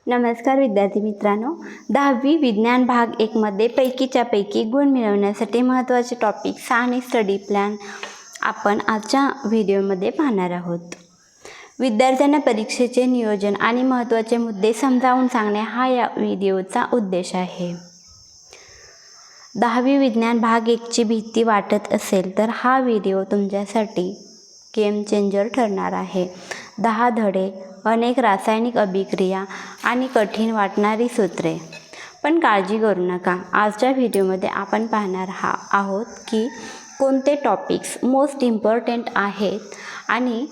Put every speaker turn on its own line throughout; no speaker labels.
नमस्कार विद्यार्थी मित्रांनो, 10वी विज्ञान भाग 1 मध्ये पैकीच्या पैकी गुण मिळवण्यासाठी महत्त्वाचे टॉपिक्स आणि स्टडी प्लॅन आपण आजच्या व्हिडिओमध्ये पाहणार आहोत. विद्यार्थ्यांना परीक्षेचे नियोजन आणि महत्त्वाचे मुद्दे समजावून सांगणे हा या व्हिडिओचा उद्देश आहे. 10वी विज्ञान भाग 1 ची भीती वाटत असेल तर हा व्हिडिओ तुमच्यासाठी गेम चेंजर ठरणार आहे. 10 धडे, अनेक रासायनिक अभिक्रिया आणि कठीण वाटणारी सूत्रे. पण काळजी करू नका, आजच्या व्हिडिओमध्ये आपण पाहणार आहोत की कोणते टॉपिक्स मोस्ट इम्पॉर्टंट आहेत आणि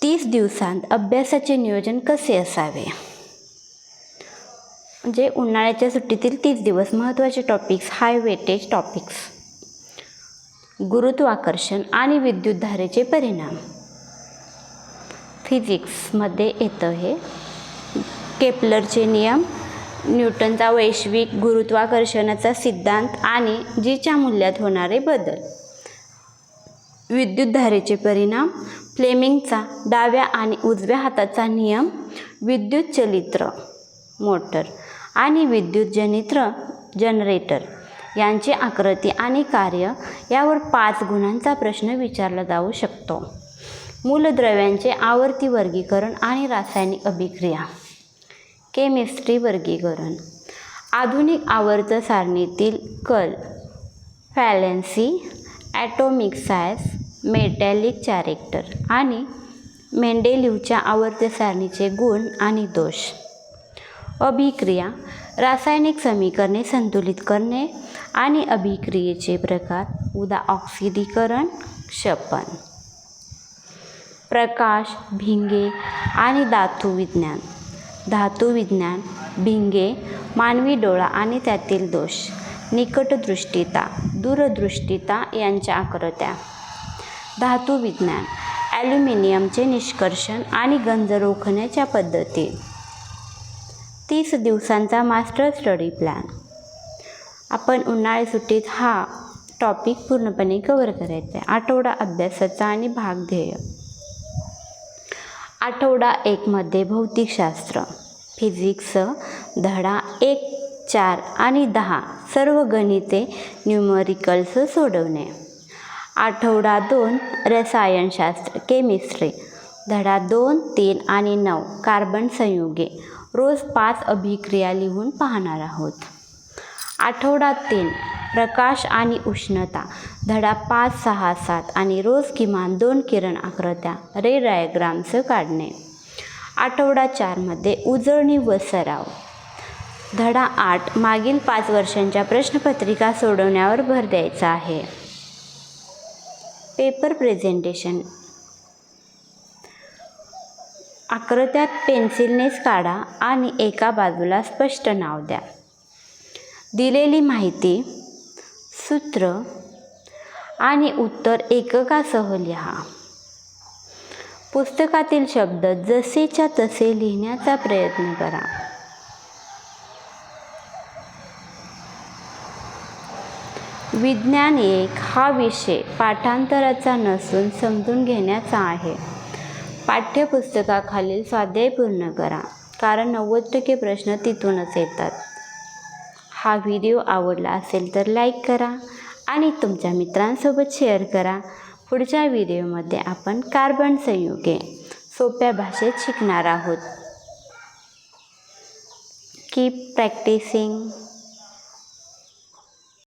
30 दिवसांत अभ्यासाचे नियोजन कसे असावे. म्हणजे उन्हाळ्याच्या सुट्टीतील 30 दिवस महत्त्वाचे टॉपिक्स, हाय वेटेज टॉपिक्स. गुरुत्वाकर्षण आणि विद्युतधारेचे परिणाम फिजिक्समध्ये येतं. हे केपलरचे नियम, न्यूटनचा वैश्विक गुरुत्वाकर्षणाचा सिद्धांत आणि जीच्या मूल्यात होणारे बदल. विद्युतधारेचे परिणाम, फ्लेमिंगचा डाव्या आणि उजव्या हाताचा नियम, विद्युत चलित्र मोटर आणि विद्युत जनित्र जनरेटर यांची आकृती आणि कार्य यावर 5 गुणांचा प्रश्न विचारला जाऊ शकतो. मूलद्रव्यांचे आवर्ती वर्गीकरण आणि रासायनिक अभिक्रिया. केमिस्ट्री वर्गीकरण. आधुनिक आवर्त सारणीतील कल, valency, atomic size, metallic character आणि मेंडेलीव्हच्या आवर्त सारणीचे गुण आणि दोष. अभिक्रिया, रासायनिक समीकरणे संतुलित करणे आणि अभिक्रियेचे प्रकार, उदा ऑक्सिडीकरण, क्षपन. प्रकाश, भिंगे आणि धातुविज्ञान. धातुविज्ञान, भिंगे, मानवी डोळा आणि त्यातील दोष, निकटदृष्टिता, दूरदृष्टिता यांच्या आकृत्या. धातुविज्ञान, ॲल्युमिनियमचे निष्कर्षण आणि गंज रोखण्याच्या पद्धती. 30 दिवसांचा मास्टर स्टडी प्लॅन. आपण उन्हाळी सुट्टीत हा टॉपिक पूर्णपणे कव्हर करायचा आहे. आठवडा अभ्यासाचा आणि भाग ध्येय. आठवडा 1 मध्ये भौतिकशास्त्र, फिजिक्स, धडा 1, 4 आणि 10 सर्व गणिते न्यूमरिकल्स सोडवणे. आठवडा 2 रसायनशास्त्र, केमिस्ट्री, धडा 2, 3 आणि 9 कार्बन संयुगे, रोज 5 अभिक्रिया लिहून पाहणार आहोत. आठवडा 3 प्रकाश आणि उष्णता, धडा 5, 6, 7 आणि रोज किमान 2 किरण आकृत्या रे डायग्राम्स काढणे. आठवडा 4 मध्ये उजळणी व सराव, धडा 8 मागील 5 वर्षांच्या प्रश्नपत्रिका सोडवण्यावर भर द्यायचा आहे. Paper presentation. आकृत्या पेन्सिलनेच काढा आणि एका बाजूला स्पष्ट नाव द्या. दिलेली माहिती, सूत्र आणि उत्तर एककासह लिहा. पुस्तकातील शब्द जसेच्या तसे लिहिण्याचा प्रयत्न करा. विज्ञान 1 हा विषय पाठांतराचा नसून समजून घेण्याचा आहे. पाठ्यपुस्तकाखालील स्वाध्याय पूर्ण करा, कारण 90% प्रश्न तिथूनच येतात. हा व्हिडिओ आवडला असेल तर लाईक करा आणि तुमच्या मित्रांसोबत शेअर करा. पुढच्या व्हिडिओमध्ये आपण कार्बन संयुगे सोप्या भाषेत शिकणार आहोत. Keep practising.